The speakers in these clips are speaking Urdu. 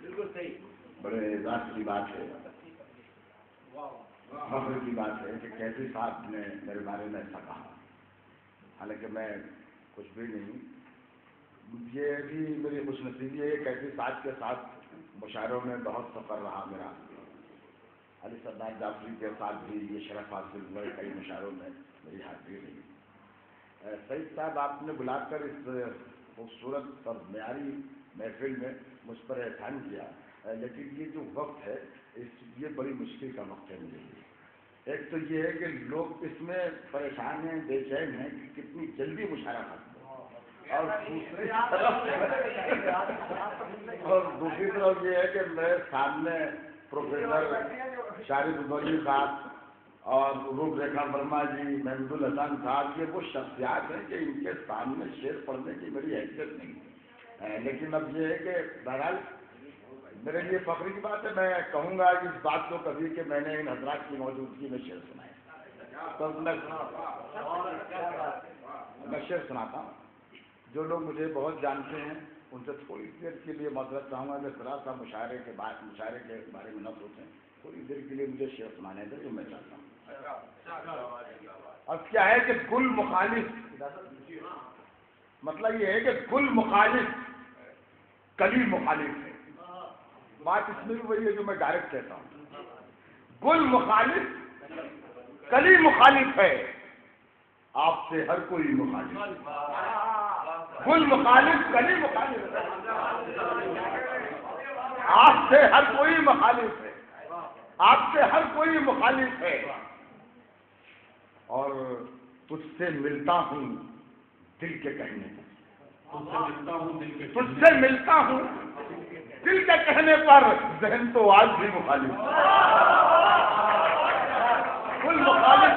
بالکل صحیح، بڑے اعزاز کی بات ہے، فخر کی بات ہے کہ کیفی صاحب نے میرے بارے میں ایسا کہا، حالانکہ میں کچھ بھی نہیں. یہ بھی میری خوش نصیبی ہے. کیفی صاحب کے ساتھ مشاعروں میں بہت سفر رہا میرا. علی سردار جعفری کے ساتھ بھی یہ شرف حاصل ہوئے، کئی مشاعروں میں میری حاضری رہی. سعید صاحب، آپ نے بلا کر اس خوبصورت اور معیاری محفل میں مجھ پر احسان کیا، لیکن یہ جو وقت ہے یہ بڑی مشکل کا وقت ہے میرے لیے. ایک تو یہ ہے کہ لوگ اس میں پریشان ہیں، بے چین ہیں کہ کتنی جلدی مشاعرہ ختم ہو، اور دوسری طرف یہ ہے کہ میرے سامنے پروفیسر شارد ادوری صاحب اور روپ ریکھا ورما جی، محمود الحسن صاحب، یہ وہ شخصیات ہیں کہ ان کے سامنے شعر پڑھنے کی میری حیثیت نہیں ہے. لیکن اب یہ ہے کہ بہرحال میرے لیے فخر کی بات ہے. میں کہوں گا کہ اس بات کو کبھی کہ میں نے ان حضرات کی موجودگی میں شعر سنایا، تو میں شعر سناتا ہوں. جو لوگ مجھے بہت جانتے ہیں ان سے تھوڑی دیر کے لیے معذرت چاہوں گا کہ ذرا سا مشاعرے کے بارے میں نہ سوچیں. تھوڑی دیر کے لیے مجھے شعر سنانے دیں جو میں چاہتا ہوں. اب کیا ہے کہ گل مخالف، مطلب یہ ہے کہ گل مخالف کلی مخالف ہے. بات اس میں بھی وہی ہے جو میں ڈائریکٹ کہتا ہوں. گل مخالف کلی مخالف ہے، آپ سے ہر کوئی مخالف. گل مخالف کلی مخالف ہے، آپ سے ہر کوئی مخالف ہے، آپ سے ہر کوئی مخالف ہے. اور تجھ سے ملتا ہوں دل کے کہنے پر، تجھ سے ملتا ہوں دل کے کہنے پر، ذہن تو آج بھی مخالف. کل مخالف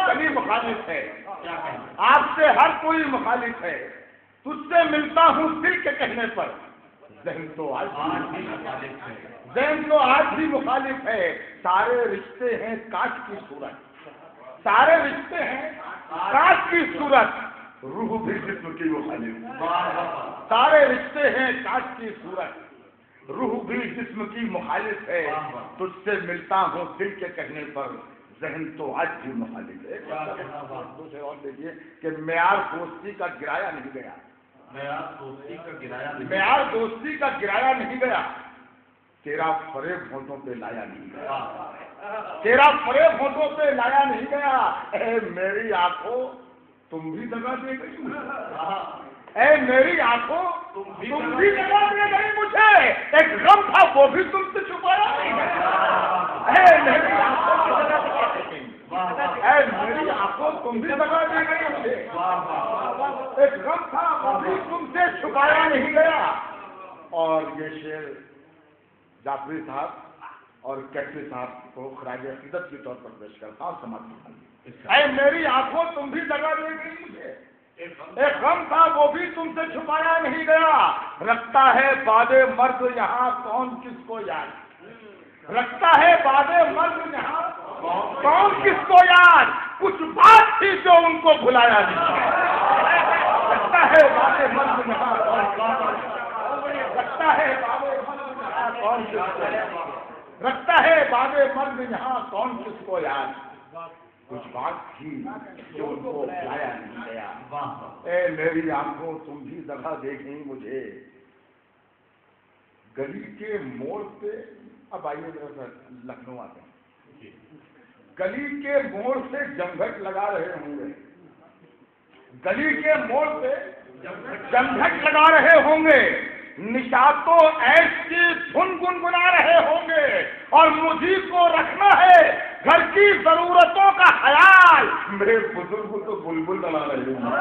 کلی مخالف ہے، آپ سے ہر کوئی مخالف ہے. تجھ سے ملتا ہوں دل کے کہنے پر، ذہن تو آج بھی مخالف ہے. سارے رشتے ہیں کاش کی صورت، سارے رشتے ہیں کاش کی صورت، روح بھی جسم کی مخالف. سارے رشتے ہیں کاش کی صورت، روح بھی جسم کی مخالف ہے. تجھ سے ملتا ہوں دل کے کہنے پر، ذہن تو آج بھی مخالف ہے. دوسرے اور دیکھیے کہ معیار دوستی کا گرایا نہیں گیا، معیار دوستی کا گرایا نہیں گیا. تیرا فریب ہونٹوں پہ لایا نہیں گیا، تیرا فریب ہونٹوں پہ لایا نہیں گیا. اے میری آنکھوں تم بھی دگا دے گئی مجھے، اے میری آنکھوں تم بھی دگا دے گئی مجھے. ایک غم تھا وہ بھی تم سے چھپایا نہیں گیا. اے میری آنکھوں تم بھی دگا دے گئی مجھے. ایک غم تھا وہ بھی تم سے چھپایا نہیں گیا. اور یہ شعر جعفری صاحب اور کیفی صاحب کو خراج عقیدت کے طور پر پیش کرتا ہوں. سماعت فرمائیے. اے میری آنکھوں تم بھی دگا دے گئی مجھے، ایک غم تھا وہ بھی تم سے چھپایا نہیں گیا. رکھتا ہے باد مرد یہاں کون کس کو یاد، رکھتا ہے باد مرد یہاں کون کس کو یاد. کچھ بات تھی جو ان کو بھلایا نہیں. رکھتا ہے باد مرد یہاں رکھتا ہے کون کس کو یاد، رکھتا ہے باد مرد یہاں کون کس کو یاد. کچھ بات تھی جو ان کو بھلایا نہیں گیا. اے میری آنکھوں تم بھی دگا دے گئی مجھے. گلی کے موڑ پہ، اب آئیے ذرا سا لکھنؤ آتے ہیں. گلی کے موڑ سے جمگھٹ لگا رہے ہوں گے، گلی کے موڑ پہ جمگھٹ لگا رہے ہوں گے. نشاتوں ایش کی دھن گنگنا رہے ہوں گے. اور مجھے کو رکھنا ہے گھر کی ضرورتوں کا خیال. میرے بزرگ تو بلبل لڑا رہے ہیں.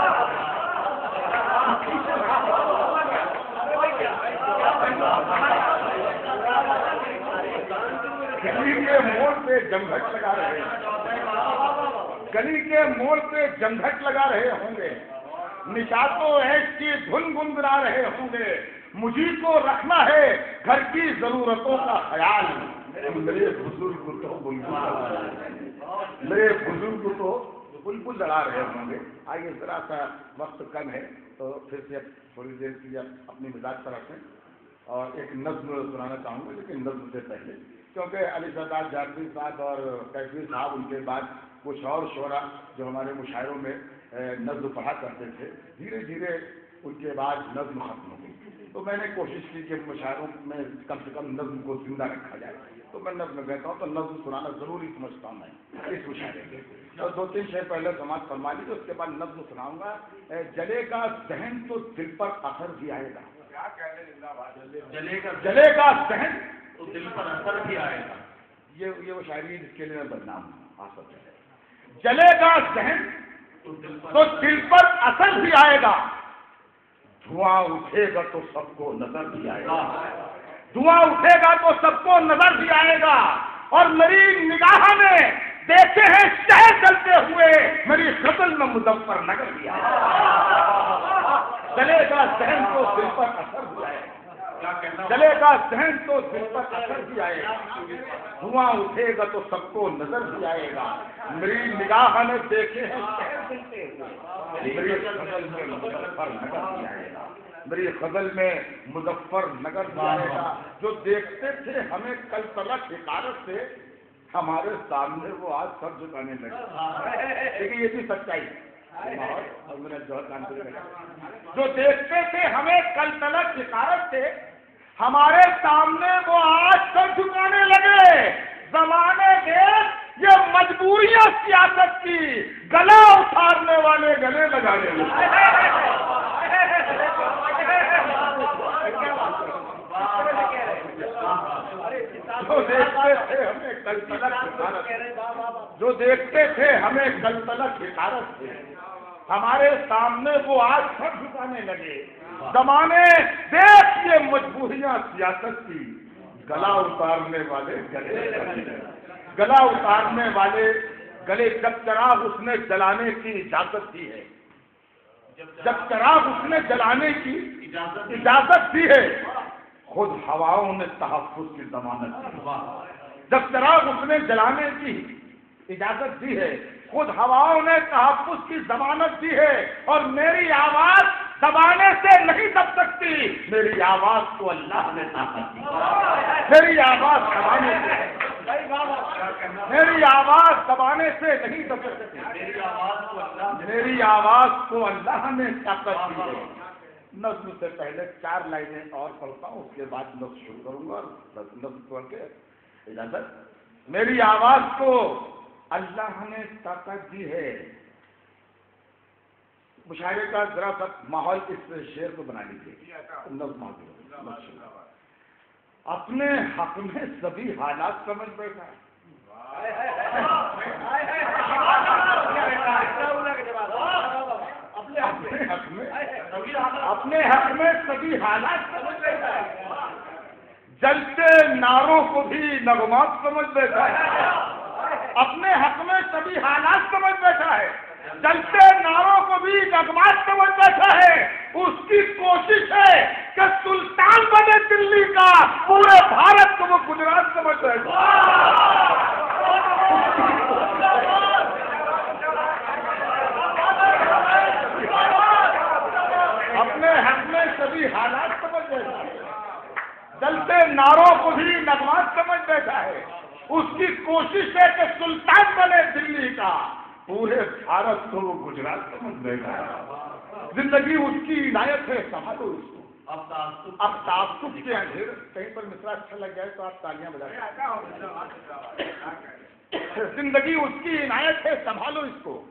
گلی کے موڑ پہ جمگھٹ لگا رہے ہیں، گلی کے موڑ پہ جمگھٹ لگا رہے ہوں گے. نشاتوں ایش کی دھن گنگنا رہے ہوں گے. مجھے کو رکھنا ہے گھر کی ضرورتوں کا خیال. میرے بزرگ تو بلبل لڑا رہے ہوں گے. آئیے ذرا سا وقت کم ہے تو پھر سے تھوڑی دیر کی اپنی مزاج پر رکھیں اور ایک نظم سنانا چاہوں گا. لیکن نظم سے پہلے کیونکہ علی سردار جعفری صاحب اور کیفی صاحب ان کے بعد کچھ اور شعراء جو ہمارے مشاعروں میں نظم پڑھا کرتے تھے, دھیرے دھیرے ان کے بعد نظم ختم ہو گئی. تو میں نے کوشش کی کہ مشاعروں میں کم سے کم نظم کو زندہ رکھا جائے. تو میں نظم کہتا ہوں تو نظم سنانا ضروری سمجھتا ہوں میں اس مشاعرے میں. اور 2-3 شعر پہلے سماعت فرما لیجیے, اس کے بعد نظم سناؤں گا. جلے گا ذہن تو دل پر اثر بھی آئے گا. جلے گا ذہن تو دل پر اثر بھی آئے گا. یہ وہ شاعری جس کے لیے میں بدنام ہوں. جلے گا ذہن تو دل پر اثر بھی آئے گا. دھواں اٹھے گا تو سب کو نظر بھی آئے گا. دھواں اٹھے گا تو سب کو نظر بھی آئے گا. اور میری نگاہ میں دیکھے ہیں شہر چلتے ہوئے, میری غزل میں مظفر نگر بھی آئے گا. چلے گا ذہن تو دل پر اثر بھی آئے گا. چلے گا ذہن تو دل پر اثر بھی آئے گا. دھواں اٹھے گا تو سب کو نظر بھی آئے گا. میری نگاہ میں دیکھے ہیں شہر چلتے ہوئے, میری غزل میں مظفر نگر بھی آئے گا. میری غزل میں مظفر نگر بھی آئے گا. جو دیکھتے تھے ہمیں کل تلک حقارت سے, ہمارے سامنے وہ آج سر جھکانے لگے. لیکن یہ بھی سچائی. جو دیکھتے تھے ہمیں کل تلک حقارت سے, ہمارے سامنے وہ آج سر جھکانے لگے. زمانے دیکھ یہ مجبوریاں سیاست کی, گلا اٹھارنے والے گلے لگانے لگے. جو دیکھتے تھے ہمیں کل تلک حقارت سے, ہمارے سامنے وہ آج سر جھکانے لگے. زمانے دیکھ یہ مجبوریاں سیاست کی, گلا اتارنے والے گلے. گلا اتارنے والے گلے. جب چراغ اس نے جلانے کی اجازت دی ہے, جب چراغ اس نے جلانے کی اجازت دی ہے, خود ہواؤں نے تحفظ کی ضمانت دی. جب چراغ اس نے جلانے کی اجازت دی ہے, خود ہواؤں نے تحفظ کی ضمانت دی ہے. اور میری آواز دبانے سے نہیں دب سکتی, میری آواز کو اللہ نے طاقت دی. میری آواز دبانے سے, میری آواز دبانے سے نہیں دب سکتی. میری آواز کو اللہ نے طاقت دی ہے. نظم سے پہلے 4 لائنیں اور پڑھتا ہوں, اس کے بعد نظم شروع کروں گا. نظم پڑھ کے اجازت. میری آواز کو اللہ نے طاقت دی ہے. مشاعرے کا ذرا سا ماحول اس شعر کو بنا لیجیے. نظم اپنے حق میں سبھی حالات سمجھ بیٹھا ہے. اپنے حق میں سبھی حالات سمجھ بیٹھا ہے. جلتے ناروں کو بھی نغمات سمجھ بیٹھا ہے. اپنے حق میں سبھی حالات سمجھ بیٹھا ہے. جلتے ناروں کو بھی نغمات سمجھ بیٹھا ہے. اس کی کوشش ہے کہ سلطان بنے دلی کا, پورے بھارت کو وہ گجرات سمجھ بیٹھا ہے. اپنے حق میں سبھی حالات سمجھ بیٹھا ہے. جلتے ناروں کو بھی نغمات سمجھ بیٹھا ہے. اس کی کوشش ہے کہ سلطان بنے دلی کا, پورے بھارت کو وہ گجرات سمجھ بیٹھا ہے. زندگی اس کی عنایت ہے, سنبھالو اس کو. اب تعصب کے اندھیر, کہیں پر مصرع اچھا لگ جائے تو آپ تالیاں بجائیں. زندگی اس کی عنایت ہے, سنبھالو اس کو.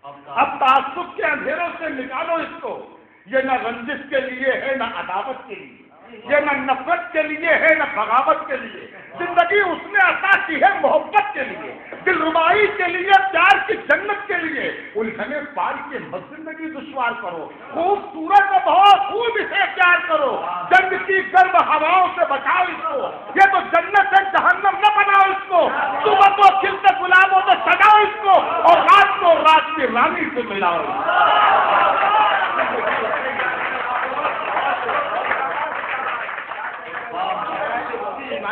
اب تعصب کے اندھیروں سے نکالو اس کو. یہ نہ رنجش کے لیے ہے, نہ عداوت کے لیے, یہ نہ نفرت کے لیے ہے, نہ بغاوت کے لیے. زندگی اس نے عطا کی ہے محبت کے لیے, دل ربائی کے لیے, پیار کی جنت کے لیے. الجھنے پار کے مت زندگی دشوار کرو, خوبصورت بہت خوب اسے پیار کرو. جنگ کی گرم ہواؤں سے بچاؤ اس کو. یہ تو جنت ہے, جہنم نہ بناؤ اس کو. صبح کو کھلتے گلابوں سے سجاؤ اس کو, اور رات کو رات کی رانی سے ملاؤ.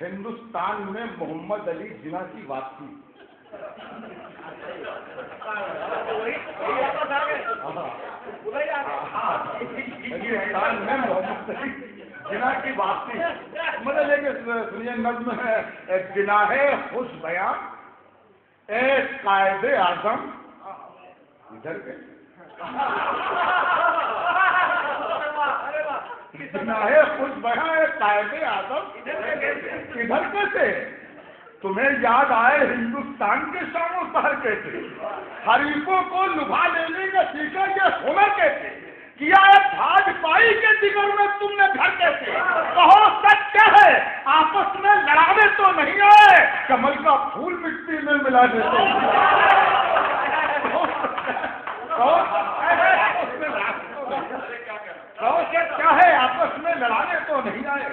ہندوستان میں محمد علی جناح کی واپسی. ہندوستان میں محمد علی جناح کی واپسی. مطلب یہ کہ سنیے نظم ہے: جناح خوش بیاں اے قائد اعظم ادھر کے جناح خوش بیاں اے قائد اعظم ادھر کیسے؟ تمہیں یاد آئے ہندوستان کے شام و سحر کیسے؟ حریفوں کو لبھا لینے کا سیکھا یہ ہونا کیسے؟ کیا ہے بھاجپائی کے جگر میں تم نے گھر کیسے؟ کہو سچ کیا ہے؟ آپس میں لڑانے تو نہیں آئے، کمل کا پھول مٹی میں ملا دیتے. کیا ہے؟ آپس میں لڑانے تو نہیں آئے.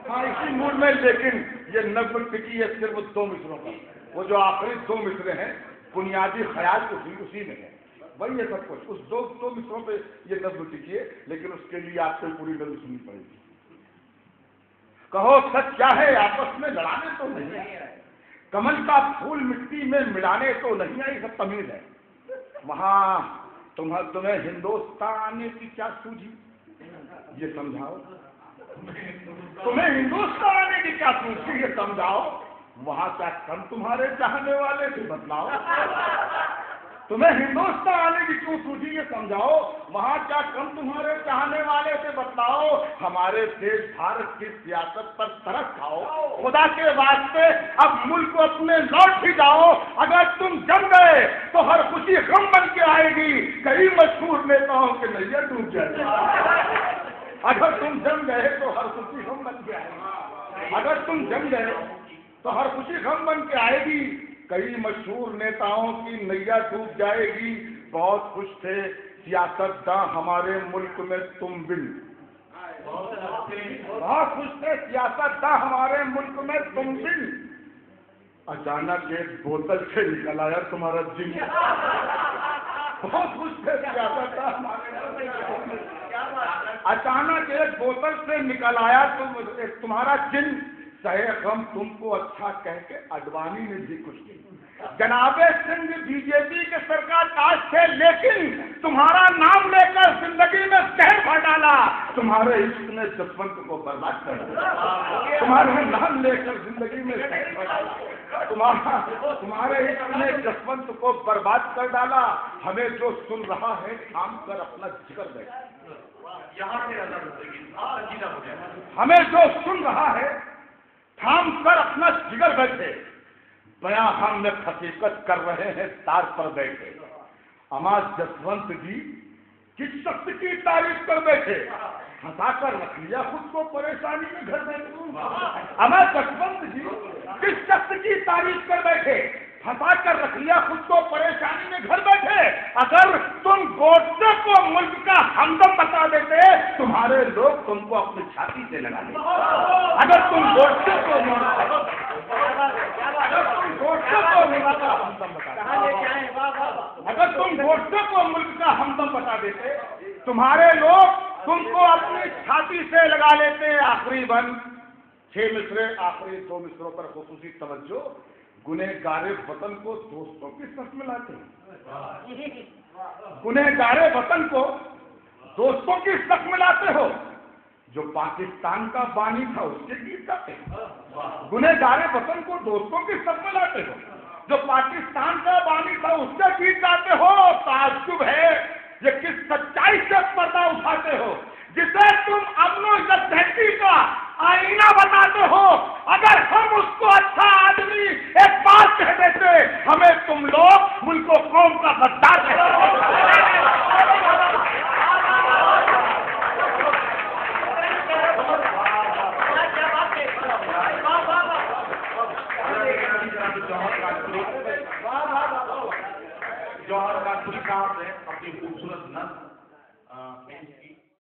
ہاں اسی موڈ میں، لیکن یہ نظم ٹکی ہے صرف 2 مصروں پر. وہ جو آخری 2 مصرے ہیں بنیادی خیال اسی میں ہے، وہی ہے سب کچھ. اس دو مصروں پہ یہ نظم ٹکی ہے، لیکن اس کے لیے آپ کو پوری نظم سننی پڑے گی. کہو سچ کیا ہے؟ آپس میں لڑانے تو نہیں آئے، کمل کا پھول مٹی میں ملانے تو نہیں آئی. سب تمیز ہے. وہاں تمہیں ہندوستان آنے کی کیا سوجھی یہ سمجھاؤ. تمہیں ہندوستان آنے کی کیا سوچی یہ سمجھاؤ. وہاں کیا کم تمہارے چاہنے والے سے بتلاؤ. تمہیں ہندوستان آنے کی کیوں سوچی یہ سمجھاؤ. وہاں کیا کم تمہارے چاہنے والے سے بتلاؤ. ہمارے دیش بھارت کی سیاست پر ترس کھاؤ. خدا کے واسطے اب ملک کو اپنے لوٹ ہی جاؤ. اگر تم جم گئے تو ہر خوشی غم بن کے آئے گی. کئی مشہور نیتاؤں کے نظریہ ڈوب جائے گا. اگر تم جم گئے تو ہر خوشی غم بن کے آئے گی. اگر تم جم گئے تو ہر خوشی غم بن کے آئے گی. کئی مشہور نیتاؤں کی نیا ڈوب جائے گی. بہت خوش تھے سیاست داں ہمارے ملک میں تم بن. بہت خوش تھے سیاست داں ہمارے ملک میں تم بن. اچانک ایک بوتل سے نکل آیا تمہارا جن. بہت خوش تھے سیاست داں ہمارے ملک میں. اچانک ایک بوتل سے نکل آیا تمہارا جن. سہے غم تم کو اچھا کہہ کے اڈوانی نے بھی کچھ کی. جناب سنگھ بی جے پی کے سرکار تاج تھے، لیکن تمہارا نام لے کر زندگی میں زہر بھر ڈالا. تمہارے عشق نے جسونت کو برباد کر دیا. تمہارے نام لے کر زندگی میں زہر بھر ڈالا. تمہارے عشق نے جسونت کو برباد کر ڈالا. ہمیں جو سن رہا ہے تھام کر اپنا جگر بیٹھے. ہمیں جو سن رہا ہے تھام کر اپنا جگر بیٹھے. بیاں ہم نے حقیقت کر رہے ہیں تار پر بیٹھے. اما جسونت جی کس شخص کی تعریف کر بیٹھے. ہنسا کر رکھ لیا خود کو پریشانی میں گھر بیٹھے. اما جسونت جی کس شخص کی تعریف کر بیٹھے. پھنسا کر رکھ لیا خود کو پریشانی میں گھر بیٹھے. اگر تم گوڈسے کو ملک کا ہمدم بتا دیتے تمہارے لوگ تم کو اپنی چھاتی سے لگا دیتے. اگر تم گوڈسے کو ملک کا ہمدم بتا دیتے تمہارے لوگ تم کو اپنی چھاتی سے لگا لیتے. آخری بند 6 مصرے آخری 2 مصروں پر خصوصی توجہ. گنہگار وطن کو دوستوں کی صف میں لاتے ہیں. گنہگار وطن کو دوستوں کی صف میں لاتے ہو. جو پاکستان کا بانی تھا اس کے گیت گاتے ہو. گنہگار وطن کو دوستوں کی صف میں لاتے ہو. جو پاکستان کا بانی تھا اس کے گیت گاتے ہو. تعجب ہے یہ کس سچائی سے پردہ اٹھاتے ہو جسے تم امن و یکجہتی کا آئینہ بتاتے ہو. اگر ہم اس کو اچھا آدمی ایک بات کہہ دیتے ہمیں تم لوگ ملک و قوم کا غدار کہتے. جوہر کانپوری صاحب نے اپنی خوبصورت نظم